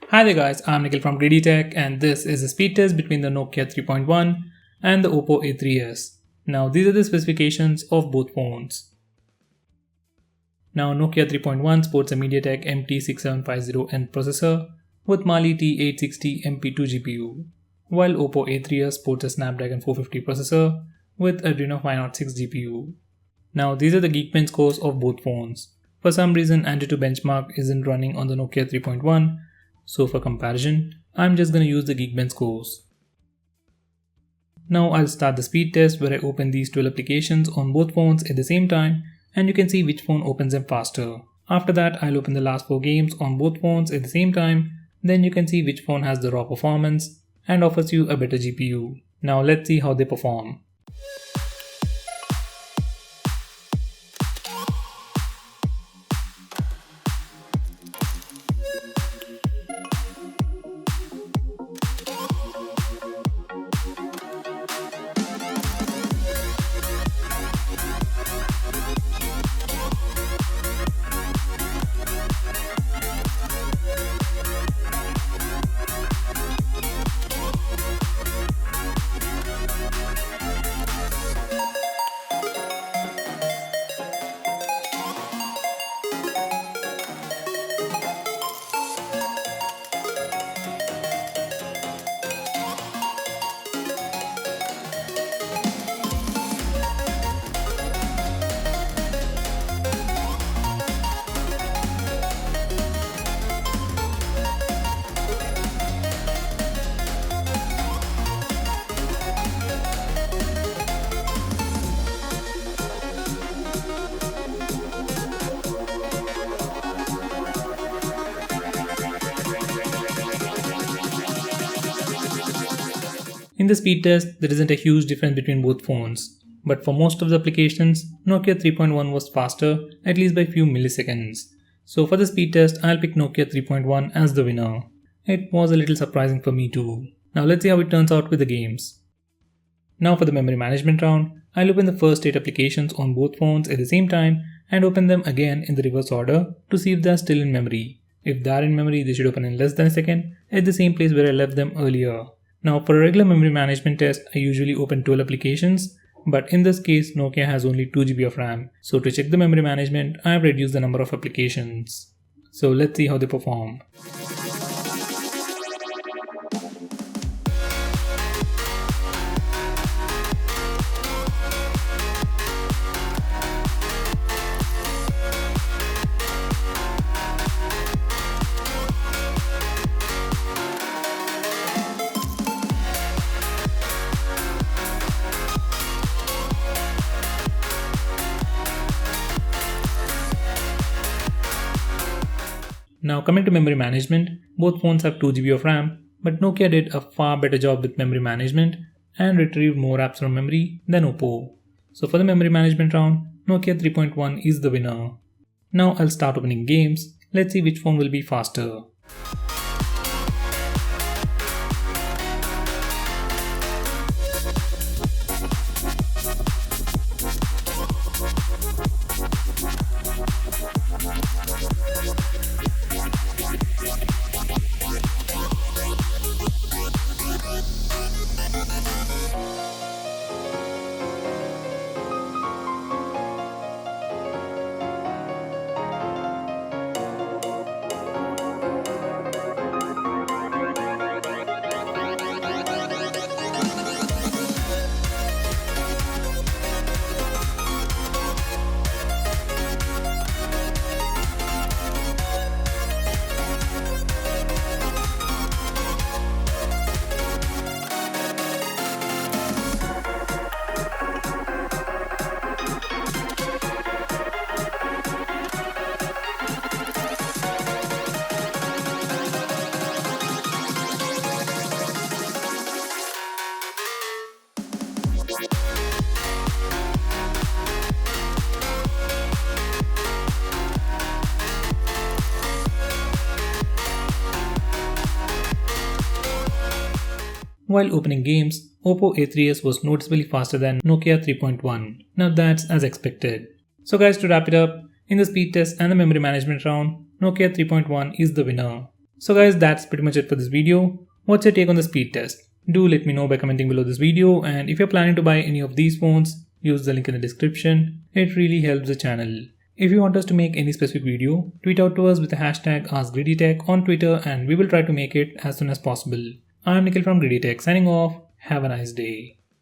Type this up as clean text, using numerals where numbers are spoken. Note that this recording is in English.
Hi there guys, I'm Nikhil from Greedytech and this is a speed test between the Nokia 3.1 and the OPPO A3s. Now these are the specifications of both phones. Now Nokia 3.1 sports a MediaTek MT6750N processor with Mali T860 MP2 GPU, while OPPO A3s sports a Snapdragon 450 processor with Adreno 506 GPU. Now these are the Geekbench scores of both phones. For some reason Antutu benchmark isn't running on the Nokia 3.1. So for comparison, I'm just going to use the Geekbench scores. Now I'll start the speed test where I open these 12 applications on both phones at the same time and you can see which phone opens them faster. After that, I'll open the last 4 games on both phones at the same time, then you can see which phone has the raw performance and offers you a better GPU. Now let's see how they perform. In the speed test, there isn't a huge difference between both phones, but for most of the applications, Nokia 3.1 was faster, at least by few milliseconds. So for the speed test, I'll pick Nokia 3.1 as the winner. It was a little surprising for me too. Now let's see how it turns out with the games. Now for the memory management round, I'll open the first 8 applications on both phones at the same time and open them again in the reverse order to see if they are still in memory. If they are in memory, they should open in less than a second at the same place where I left them earlier. Now for a regular memory management test, I usually open 12 applications, but in this case Nokia has only 2 GB of RAM. So to check the memory management, I have reduced the number of applications. So let's see how they perform. Now coming to memory management, both phones have 2 GB of RAM, but Nokia did a far better job with memory management and retrieved more apps from memory than OPPO. So for the memory management round, Nokia 3.1 is the winner. Now I'll start opening games. Let's see which phone will be faster. While opening games, OPPO A3s was noticeably faster than Nokia 3.1. Now that's as expected. So guys, to wrap it up, in the speed test and the memory management round, Nokia 3.1 is the winner. So guys, that's pretty much it for this video. What's your take on the speed test? Do let me know by commenting below this video, and if you're planning to buy any of these phones, use the link in the description. It really helps the channel. If you want us to make any specific video, tweet out to us with the hashtag AskGreedyTech on Twitter and we will try to make it as soon as possible. I'm Nikhil from Greedytech signing off. Have a nice day.